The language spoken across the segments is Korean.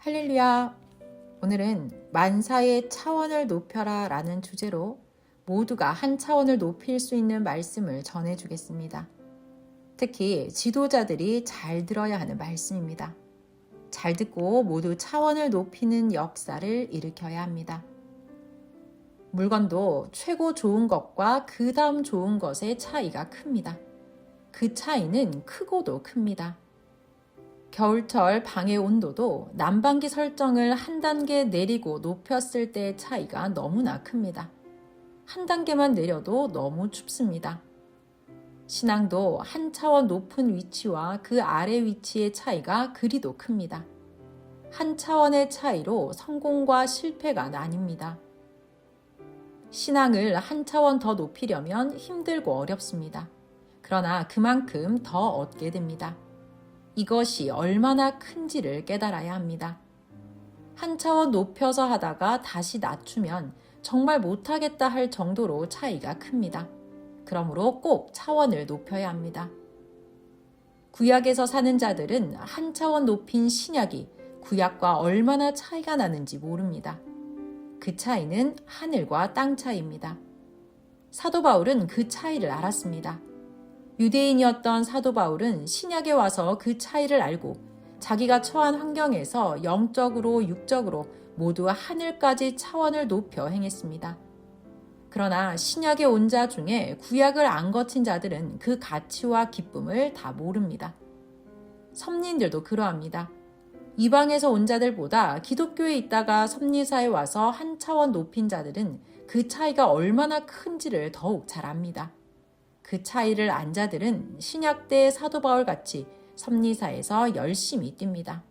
할렐루야! 오늘은 만사의 차원을 높여라 라는 주제로 모두가 한 차원을 높일 수 있는 말씀을 전해주겠습니다. 특히 지도자들이 잘 들어야 하는 말씀입니다. 잘 듣고 모두 차원을 높이는 역사를 일으켜야 합니다. 물건도 최고 좋은 것과 그 다음 좋은 것의 차이가 큽니다. 그 차이는 크고도 큽니다. 겨울철 방의 온도도 난방기 설정을 한 단계 내리고 높였을 때의 차이가 너무나 큽니다. 한 단계만 내려도 너무 춥습니다. 신앙도 한 차원 높은 위치와 그 아래 위치의 차이가 그리도 큽니다. 한 차원의 차이로 성공과 실패가 나뉩니다. 신앙을 한 차원 더 높이려면 힘들고 어렵습니다. 그러나 그만큼 더 얻게 됩니다. 이것이 얼마나 큰지를 깨달아야 합니다. 한 차원 높여서 하다가 다시 낮추면 정말 못하겠다 할 정도로 차이가 큽니다. 그러므로 꼭 차원을 높여야 합니다. 구약에서 사는 자들은 한 차원 높인 신약이 구약과 얼마나 차이가 나는지 모릅니다. 그 차이는 하늘과 땅 차이입니다. 사도 바울은 그 차이를 알았습니다. 유대인이었던 사도 바울은 신약에 와서 그 차이를 알고 자기가 처한 환경에서 영적으로 육적으로 모두 하늘까지 차원을 높여 행했습니다. 그러나 신약에 온 자 중에 구약을 안 거친 자들은 그 가치와 기쁨을 다 모릅니다. 섭리인들도 그러합니다. 이방에서 온 자들보다 기독교에 있다가 섭리사에 와서 한 차원 높인 자들은 그 차이가 얼마나 큰지를 더욱 잘 압니다. 그 차이를 안 자들은 신약 때 사도 바울 같이 섭리사에서 열심히 뜁니다.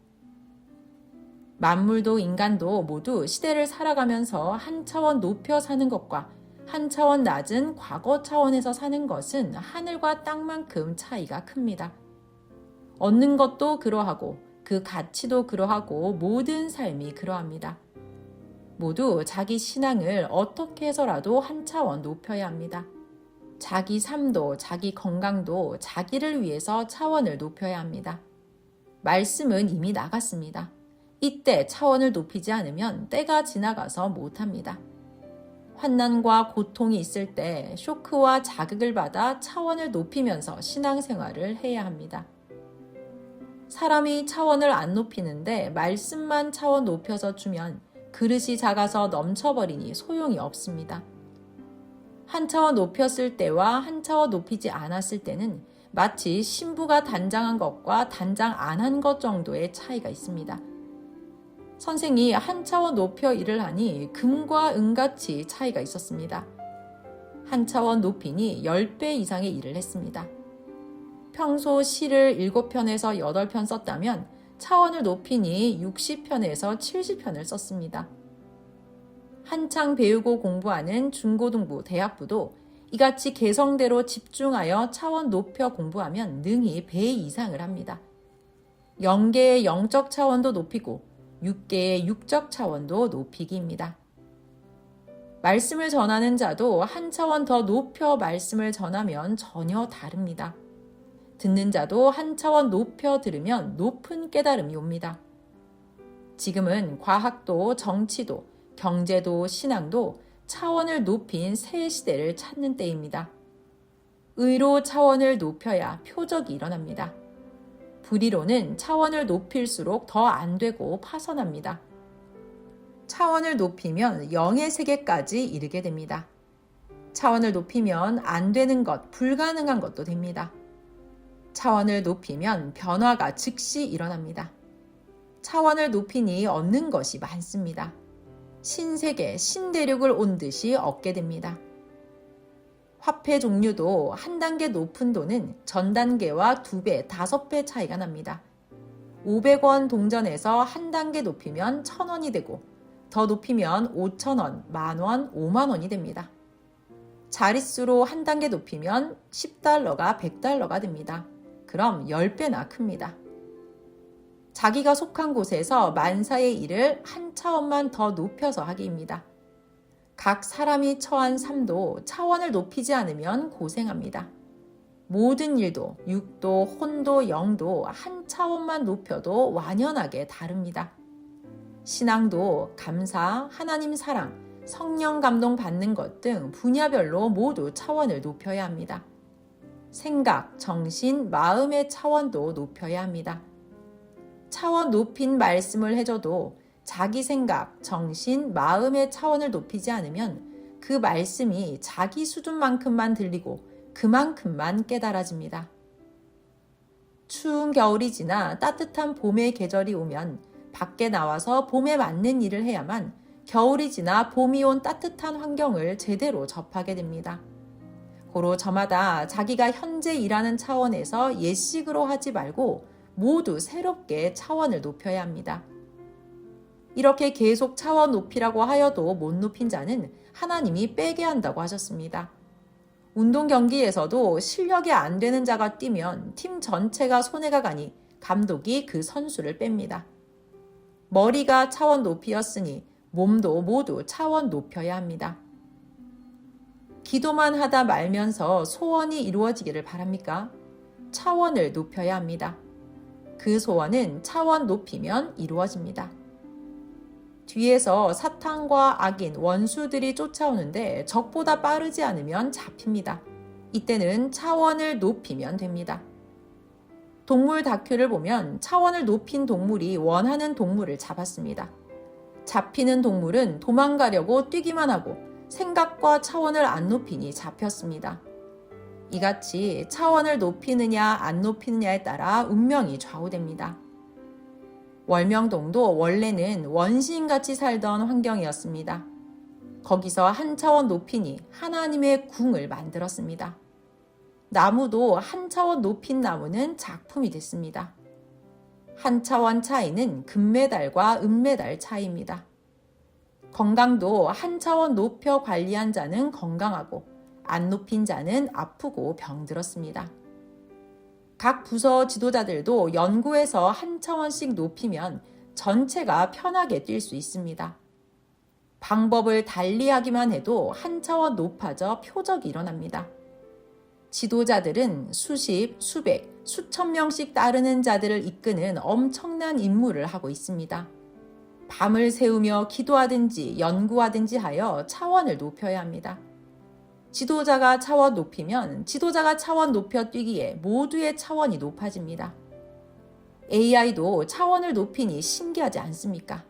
만물도 인간도 모두 시대를 살아가면서 한 차원 높여 사는 것과 한 차원 낮은 과거 차원에서 사는 것은 하늘과 땅만큼 차이가 큽니다. 얻는 것도 그러하고 그 가치도 그러하고 모든 삶이 그러합니다. 모두 자기 신앙을 어떻게 해서라도 한 차원 높여야 합니다. 자기 삶도 자기 건강도 자기를 위해서 차원을 높여야 합니다. 말씀은 이미 나갔습니다. 이때 차원을 높이지 않으면 때가 지나가서 못합니다. 환난과 고통이 있을 때 쇼크와 자극을 받아 차원을 높이면서 신앙생활을 해야 합니다. 사람이 차원을 안 높이는데 말씀만 차원 높여서 주면 그릇이 작아서 넘쳐버리니 소용이 없습니다. 한 차원 높였을 때와 한 차원 높이지 않았을 때는 마치 신부가 단장한 것과 단장 안 한 것 정도의 차이가 있습니다. 선생이 한 차원 높여 일을 하니 금과 은같이 차이가 있었습니다. 한 차원 높이니 10배 이상의 일을 했습니다. 평소 시를 7편에서 8편 썼다면 차원을 높이니 60편에서 70편을 썼습니다. 한창 배우고 공부하는 중고등부, 대학부도 이같이 개성대로 집중하여 차원 높여 공부하면 능히 배 이상을 합니다. 0개의 영적 차원도 높이고 6개의 육적 차원도 높이기입니다. 말씀을 전하는 자도 한 차원 더 높여 말씀을 전하면 전혀 다릅니다. 듣는 자도 한 차원 높여 들으면 높은 깨달음이 옵니다. 지금은 과학도 정치도 경제도 신앙도 차원을 높인 새 시대를 찾는 때입니다. 의로 차원을 높여야 표적이 일어납니다. 불의로는 차원을 높일수록 더 안 되고 파선합니다. 차원을 높이면 영의 세계까지 이르게 됩니다. 차원을 높이면 안 되는 것, 불가능한 것도 됩니다. 차원을 높이면 변화가 즉시 일어납니다. 차원을 높이니 얻는 것이 많습니다. 신세계, 신대륙을 온 듯이 얻게 됩니다. 화폐 종류도 한 단계 높은 돈은 전 단계와 2배, 5배 차이가 납니다. 500원 동전에서 한 단계 높이면 1000원이 되고 더 높이면 5,000원, 만원, 5만원이 됩니다. 자릿수로 한 단계 높이면 10달러가 100달러가 됩니다. 그럼 10배나 큽니다. 자기가 속한 곳에서 만사의 일을 한 차원만 더 높여서 하기입니다. 각 사람이 처한 삶도 차원을 높이지 않으면 고생합니다. 모든 일도 육도, 혼도, 영도 한 차원만 높여도 완연하게 다릅니다. 신앙도 감사, 하나님 사랑, 성령 감동 받는 것 등 분야별로 모두 차원을 높여야 합니다. 생각, 정신, 마음의 차원도 높여야 합니다. 차원 높인 말씀을 해줘도 자기 생각, 정신, 마음의 차원을 높이지 않으면 그 말씀이 자기 수준만큼만 들리고 그만큼만 깨달아집니다. 추운 겨울이 지나 따뜻한 봄의 계절이 오면 밖에 나와서 봄에 맞는 일을 해야만 겨울이 지나 봄이 온 따뜻한 환경을 제대로 접하게 됩니다. 고로 저마다 자기가 현재 일하는 차원에서 옛식으로 하지 말고 모두 새롭게 차원을 높여야 합니다. 이렇게 계속 차원 높이라고 하여도 못 높인 자는 하나님이 빼게 한다고 하셨습니다. 운동 경기에서도 실력이 안 되는 자가 뛰면 팀 전체가 손해가 가니 감독이 그 선수를 뺍니다. 머리가 차원 높이였으니 몸도 모두 차원 높여야 합니다. 기도만 하다 말면서 소원이 이루어지기를 바랍니까? 차원을 높여야 합니다. 그 소원은 차원 높이면 이루어집니다. 뒤에서 사탄과 악인, 원수들이 쫓아오는데 적보다 빠르지 않으면 잡힙니다. 이때는 차원을 높이면 됩니다. 동물 다큐를 보면 차원을 높인 동물이 원하는 동물을 잡았습니다. 잡히는 동물은 도망가려고 뛰기만 하고 생각과 차원을 안 높이니 잡혔습니다. 이같이 차원을 높이느냐 안 높이느냐에 따라 운명이 좌우됩니다. 월명동도 원래는 원시인같이 살던 환경이었습니다. 거기서 한 차원 높이니 하나님의 궁을 만들었습니다. 나무도 한 차원 높인 나무는 작품이 됐습니다. 한 차원 차이는 금메달과 은메달 차이입니다. 건강도 한 차원 높여 관리한 자는 건강하고 안 높인 자는 아프고 병들었습니다. 각 부서 지도자들도 연구해서 한 차원씩 높이면 전체가 편하게 뛸 수 있습니다. 방법을 달리하기만 해도 한 차원 높아져 표적이 일어납니다. 지도자들은 수십, 수백, 수천 명씩 따르는 자들을 이끄는 엄청난 임무를 하고 있습니다. 밤을 새우며 기도하든지 연구하든지 하여 차원을 높여야 합니다. 지도자가 차원 높이면 지도자가 차원 높여 뛰기에 모두의 차원이 높아집니다. AI도 차원을 높이니 신기하지 않습니까?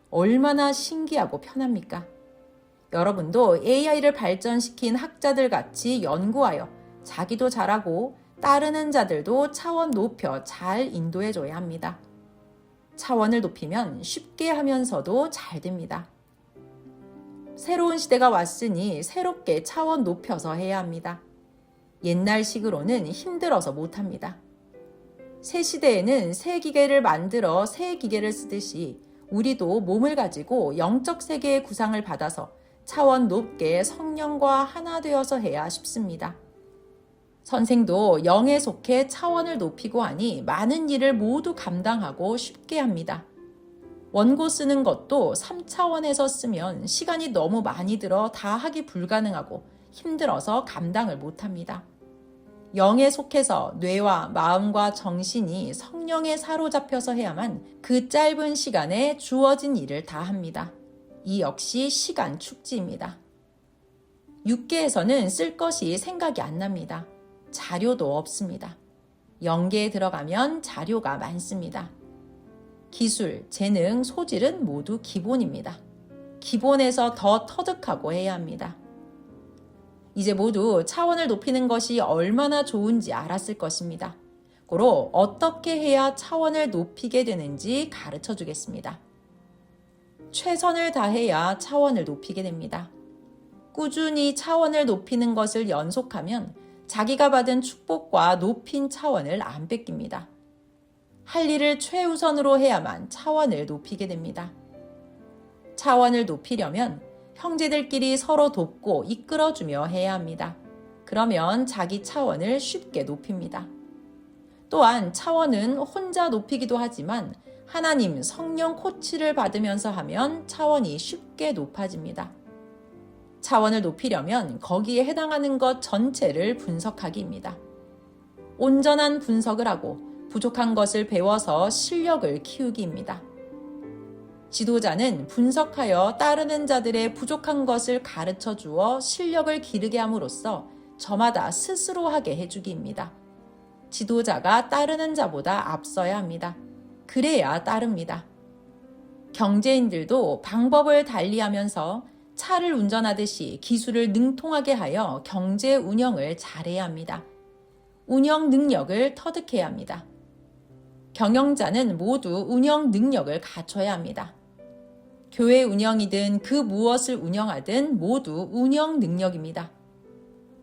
얼마나 신기하고 편합니까? 여러분도 AI를 발전시킨 학자들 같이 연구하여 자기도 잘하고 따르는 자들도 차원 높여 잘 인도해줘야 합니다. 차원을 높이면 쉽게 하면서도 잘 됩니다. 새로운 시대가 왔으니 새롭게 차원 높여서 해야 합니다. 옛날식으로는 힘들어서 못합니다. 새 시대에는 새 기계를 만들어 새 기계를 쓰듯이 우리도 몸을 가지고 영적 세계의 구상을 받아서 차원 높게 성령과 하나 되어서 해야 쉽습니다. 선생도 영에 속해 차원을 높이고 하니 많은 일을 모두 감당하고 쉽게 합니다. 원고 쓰는 것도 3차원에서 쓰면 시간이 너무 많이 들어 다 하기 불가능하고 힘들어서 감당을 못합니다. 영에 속해서 뇌와 마음과 정신이 성령에 사로잡혀서 해야만 그 짧은 시간에 주어진 일을 다 합니다. 이 역시 시간 축지입니다. 육계에서는 쓸 것이 생각이 안 납니다. 자료도 없습니다. 영계에 들어가면 자료가 많습니다. 기술, 재능, 소질은 모두 기본입니다. 기본에서 더 터득하고 해야 합니다. 이제 모두 차원을 높이는 것이 얼마나 좋은지 알았을 것입니다. 고로 어떻게 해야 차원을 높이게 되는지 가르쳐 주겠습니다. 최선을 다해야 차원을 높이게 됩니다. 꾸준히 차원을 높이는 것을 연속하면 자기가 받은 축복과 높인 차원을 안 뺏깁니다. 할 일을 최우선으로 해야만 차원을 높이게 됩니다. 차원을 높이려면 형제들끼리 서로 돕고 이끌어주며 해야 합니다. 그러면 자기 차원을 쉽게 높입니다. 또한 차원은 혼자 높이기도 하지만 하나님 성령 코치를 받으면서 하면 차원이 쉽게 높아집니다. 차원을 높이려면 거기에 해당하는 것 전체를 분석하기입니다. 온전한 분석을 하고 부족한 것을 배워서 실력을 키우기입니다. 지도자는 분석하여 따르는 자들의 부족한 것을 가르쳐 주어 실력을 기르게 함으로써 저마다 스스로 하게 해주기입니다. 지도자가 따르는 자보다 앞서야 합니다. 그래야 따릅니다. 경제인들도 방법을 달리하면서 차를 운전하듯이 기술을 능통하게 하여 경제 운영을 잘해야 합니다. 운영 능력을 터득해야 합니다. 경영자는 모두 운영 능력을 갖춰야 합니다. 교회 운영이든 그 무엇을 운영하든 모두 운영 능력입니다.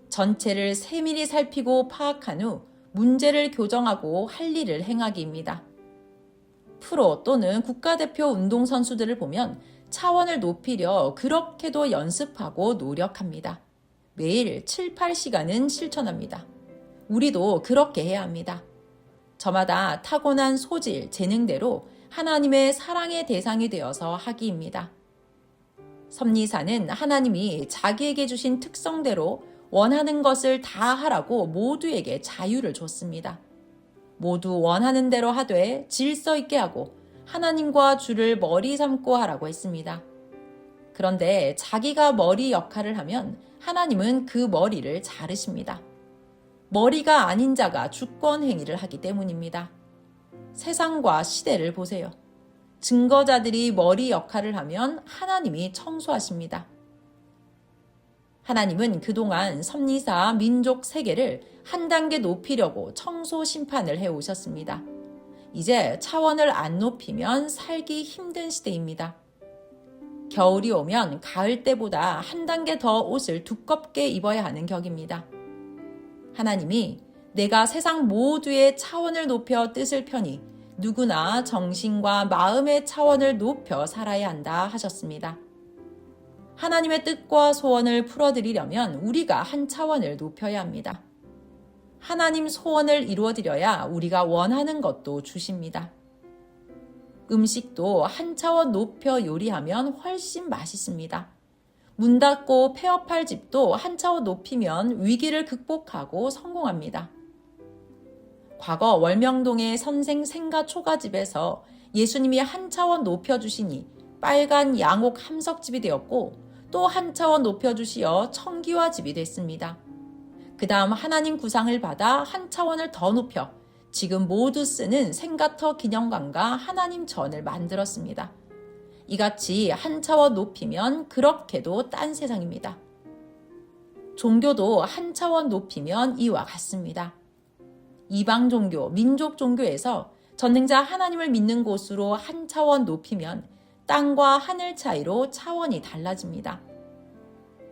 전체를 세밀히 살피고 파악한 후 문제를 교정하고 할 일을 행하기입니다. 프로 또는 국가대표 운동선수들을 보면 차원을 높이려 그렇게도 연습하고 노력합니다. 매일 7, 8시간은 실천합니다. 우리도 그렇게 해야 합니다. 저마다 타고난 소질, 재능대로 하나님의 사랑의 대상이 되어서 하기입니다. 섭리사는 하나님이 자기에게 주신 특성대로 원하는 것을 다 하라고 모두에게 자유를 줬습니다. 모두 원하는 대로 하되 질서 있게 하고 하나님과 주를 머리 삼고 하라고 했습니다. 그런데 자기가 머리 역할을 하면 하나님은 그 머리를 자르십니다. 머리가 아닌 자가 주권 행위를 하기 때문입니다. 세상과 시대를 보세요. 증거자들이 머리 역할을 하면 하나님이 청소하십니다. 하나님은 그동안 섭리사 민족 세계를 한 단계 높이려고 청소 심판을 해오셨습니다. 이제 차원을 안 높이면 살기 힘든 시대입니다. 겨울이 오면 가을 때보다 한 단계 더 옷을 두껍게 입어야 하는 격입니다. 하나님이 내가 세상 모두의 차원을 높여 뜻을 펴니 누구나 정신과 마음의 차원을 높여 살아야 한다 하셨습니다. 하나님의 뜻과 소원을 풀어드리려면 우리가 한 차원을 높여야 합니다. 하나님 소원을 이루어드려야 우리가 원하는 것도 주십니다. 음식도 한 차원 높여 요리하면 훨씬 맛있습니다. 문 닫고 폐업할 집도 한 차원 높이면 위기를 극복하고 성공합니다. 과거 월명동의 선생 생가 초가집에서 예수님이 한 차원 높여주시니 빨간 양옥 함석집이 되었고 또 한 차원 높여주시어 청기화집이 됐습니다. 그 다음 하나님 구상을 받아 한 차원을 더 높여 지금 모두 쓰는 생가터 기념관과 하나님 전을 만들었습니다. 이같이 한 차원 높이면 그렇게도 딴 세상입니다. 종교도 한 차원 높이면 이와 같습니다. 이방 종교, 민족 종교에서 전능자 하나님을 믿는 곳으로 한 차원 높이면 땅과 하늘 차이로 차원이 달라집니다.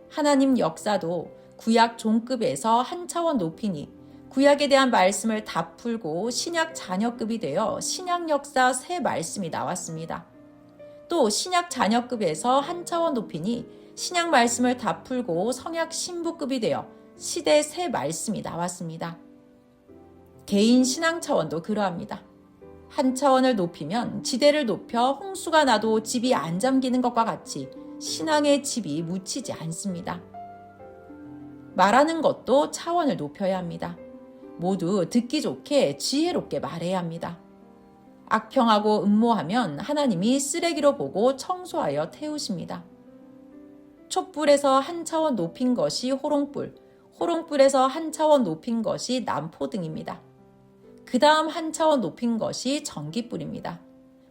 하나님 역사도 구약 종급에서 한 차원 높이니 구약에 대한 말씀을 다 풀고 신약 자녀급이 되어 신약 역사 새 말씀이 나왔습니다. 또 신약 자녀급에서 한 차원 높이니 신약 말씀을 다 풀고 성약 신부급이 되어 시대 새 말씀이 나왔습니다. 개인 신앙 차원도 그러합니다. 한 차원을 높이면 지대를 높여 홍수가 나도 집이 안 잠기는 것과 같이 신앙의 집이 묻히지 않습니다. 말하는 것도 차원을 높여야 합니다. 모두 듣기 좋게 지혜롭게 말해야 합니다. 악평하고 음모하면 하나님이 쓰레기로 보고 청소하여 태우십니다. 촛불에서 한 차원 높인 것이 호롱불, 호롱불에서 한 차원 높인 것이 남포등입니다. 그 다음 한 차원 높인 것이 전기불입니다.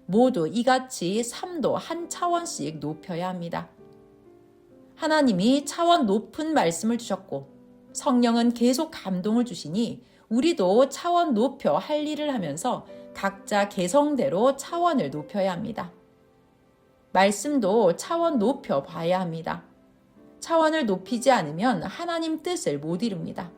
모두 이같이 삶도 한 차원씩 높여야 합니다. 하나님이 차원 높은 말씀을 주셨고 성령은 계속 감동을 주시니 우리도 차원 높여 할 일을 하면서 각자 개성대로 차원을 높여야 합니다. 말씀도 차원 높여 봐야 합니다. 차원을 높이지 않으면 하나님 뜻을 못 이룹니다.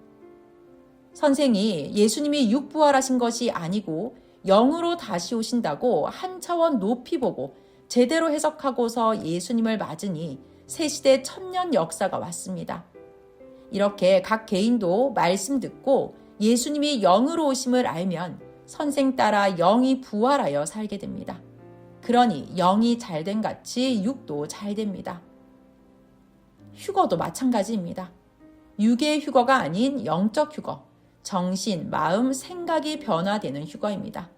선생이 예수님이 육부활하신 것이 아니고 영으로 다시 오신다고 한 차원 높이 보고 제대로 해석하고서 예수님을 맞으니 새시대 천년 역사가 왔습니다. 이렇게 각 개인도 말씀 듣고 예수님이 영으로 오심을 알면 선생 따라 영이 부활하여 살게 됩니다. 그러니 영이 잘된 같이 육도 잘 됩니다. 휴거도 마찬가지입니다. 육의 휴거가 아닌 영적 휴거, 정신, 마음, 생각이 변화되는 휴거입니다.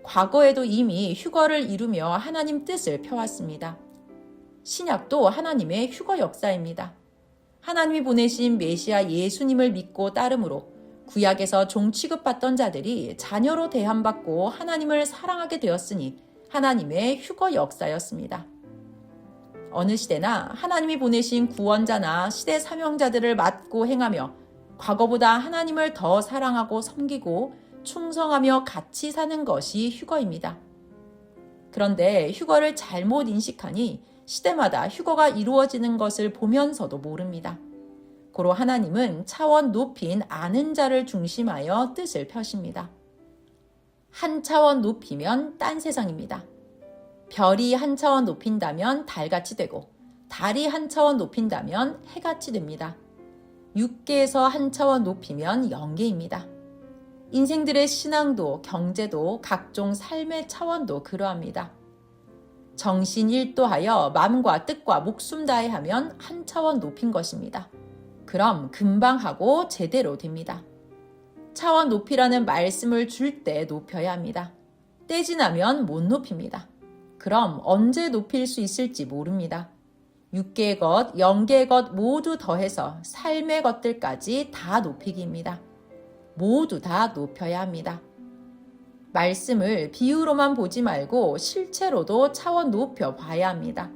과거에도 이미 휴거를 이루며 하나님 뜻을 펴왔습니다. 신약도 하나님의 휴거 역사입니다. 하나님이 보내신 메시아 예수님을 믿고 따름으로 구약에서 종 취급받던 자들이 자녀로 대함받고 하나님을 사랑하게 되었으니 하나님의 휴거 역사였습니다. 어느 시대나 하나님이 보내신 구원자나 시대 사명자들을 맡고 행하며 과거보다 하나님을 더 사랑하고 섬기고 충성하며 같이 사는 것이 휴거입니다. 그런데 휴거를 잘못 인식하니 시대마다 휴거가 이루어지는 것을 보면서도 모릅니다. 고로 하나님은 차원 높인 아는 자를 중심하여 뜻을 펴십니다. 한 차원 높이면 딴 세상입니다. 별이 한 차원 높인다면 달같이 되고 달이 한 차원 높인다면 해같이 됩니다. 육계에서 한 차원 높이면 영계입니다. 인생들의 신앙도 경제도 각종 삶의 차원도 그러합니다. 정신 일도하여 마음과 뜻과 목숨 다해 하면 한 차원 높인 것입니다. 그럼 금방 하고 제대로 됩니다. 차원 높이라는 말씀을 줄 때 높여야 합니다. 때 지나면 못 높입니다. 그럼 언제 높일 수 있을지 모릅니다. 육계의 것, 영계의 것 모두 더해서 삶의 것들까지 다 높이기입니다. 모두 다 높여야 합니다. 말씀을 비유로만 보지 말고 실체로도 차원 높여 봐야 합니다.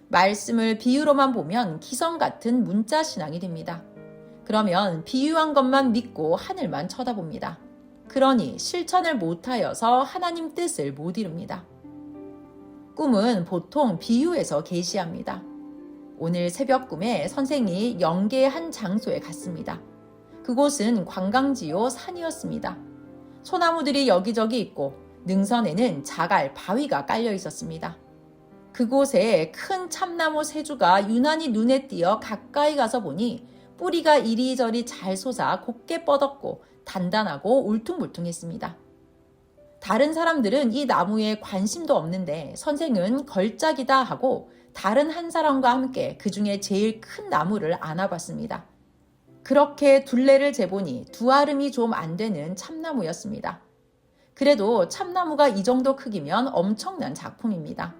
말씀을 비유로만 보면 기성 같은 문자 신앙이 됩니다. 그러면 비유한 것만 믿고 하늘만 쳐다봅니다. 그러니 실천을 못하여서 하나님 뜻을 못 이룹니다. 꿈은 보통 비유에서 계시합니다. 오늘 새벽 꿈에 선생이 영계의 한 장소에 갔습니다. 그곳은 관광지요 산이었습니다. 소나무들이 여기저기 있고 능선에는 자갈, 바위가 깔려 있었습니다. 그곳에 큰 참나무 세 주가 유난히 눈에 띄어 가까이 가서 보니 뿌리가 이리저리 잘 솟아 곱게 뻗었고 단단하고 울퉁불퉁했습니다. 다른 사람들은 이 나무에 관심도 없는데 선생은 걸작이다 하고 다른 한 사람과 함께 그 중에 제일 큰 나무를 안아봤습니다. 그렇게 둘레를 재보니 두 아름이 좀 안 되는 참나무였습니다. 그래도 참나무가 이 정도 크기면 엄청난 작품입니다.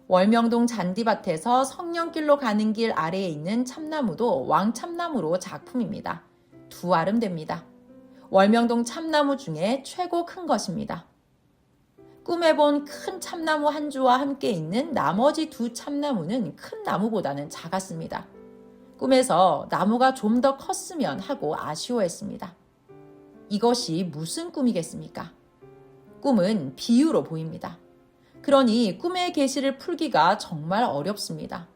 월명동 잔디밭에서 성령길로 가는 길 아래에 있는 참나무도 왕참나무로 작품입니다. 두 아름 됩니다. 월명동 참나무 중에 최고 큰 것입니다. 꿈에 본 큰 참나무 한 주와 함께 있는 나머지 두 참나무는 큰 나무보다는 작았습니다. 꿈에서 나무가 좀 더 컸으면 하고 아쉬워했습니다. 이것이 무슨 꿈이겠습니까? 꿈은 비유로 보입니다. 그러니 꿈의 계시를 풀기가 정말 어렵습니다.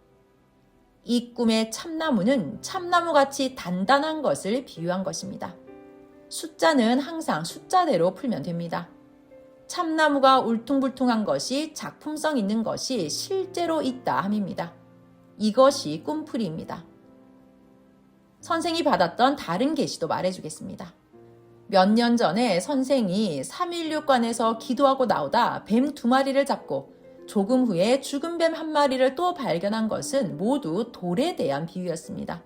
이 꿈의 참나무는 참나무같이 단단한 것을 비유한 것입니다. 숫자는 항상 숫자대로 풀면 됩니다. 참나무가 울퉁불퉁한 것이 작품성 있는 것이 실제로 있다 함입니다. 이것이 꿈풀이입니다. 선생이 받았던 다른 계시도 말해주겠습니다. 몇 년 전에 선생이 316관에서 기도하고 나오다 뱀 2마리를 잡고 조금 후에 죽은 뱀 1마리를 또 발견한 것은 모두 돌에 대한 비유였습니다.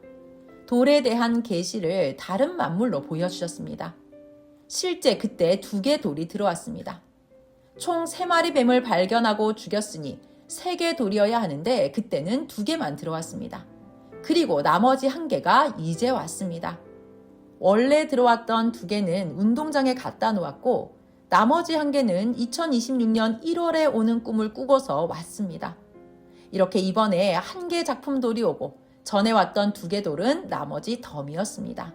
돌에 대한 계시를 다른 만물로 보여주셨습니다. 실제 그때 2개 돌이 들어왔습니다. 총 3마리 뱀을 발견하고 죽였으니 3개 돌이어야 하는데 그때는 2개만 들어왔습니다. 그리고 나머지 1개가 이제 왔습니다. 원래 들어왔던 2개는 운동장에 갖다 놓았고 나머지 1개는 2026년 1월에 오는 꿈을 꾸고서 왔습니다. 이렇게 이번에 1개 작품 돌이 오고 전에 왔던 2개 돌은 나머지 덤이었습니다.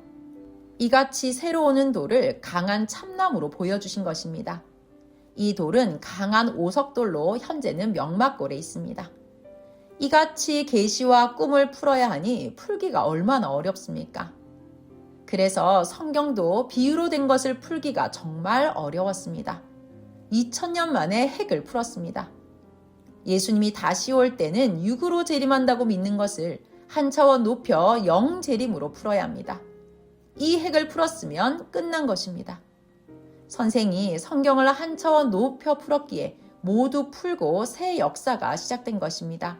이같이 새로 오는 돌을 강한 참나무로 보여주신 것입니다. 이 돌은 강한 오석돌로 현재는 명막골에 있습니다. 이같이 계시와 꿈을 풀어야 하니 풀기가 얼마나 어렵습니까? 그래서 성경도 비유로 된 것을 풀기가 정말 어려웠습니다. 2000년 만에 핵을 풀었습니다. 예수님이 다시 올 때는 육으로 재림한다고 믿는 것을 한 차원 높여 영 재림으로 풀어야 합니다. 이 핵을 풀었으면 끝난 것입니다. 선생이 성경을 한 차원 높여 풀었기에 모두 풀고 새 역사가 시작된 것입니다.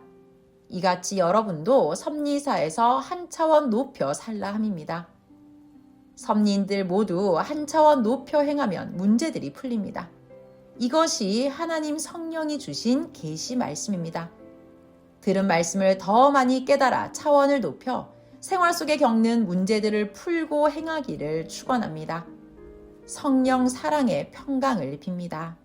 이같이 여러분도 섭리사에서 한 차원 높여 살라 함입니다. 섭리인들 모두 한 차원 높여 행하면 문제들이 풀립니다. 이것이 하나님 성령이 주신 계시 말씀입니다. 들은 말씀을 더 많이 깨달아 차원을 높여 생활 속에 겪는 문제들을 풀고 행하기를 축원합니다. 성령 사랑의 평강을 빕니다.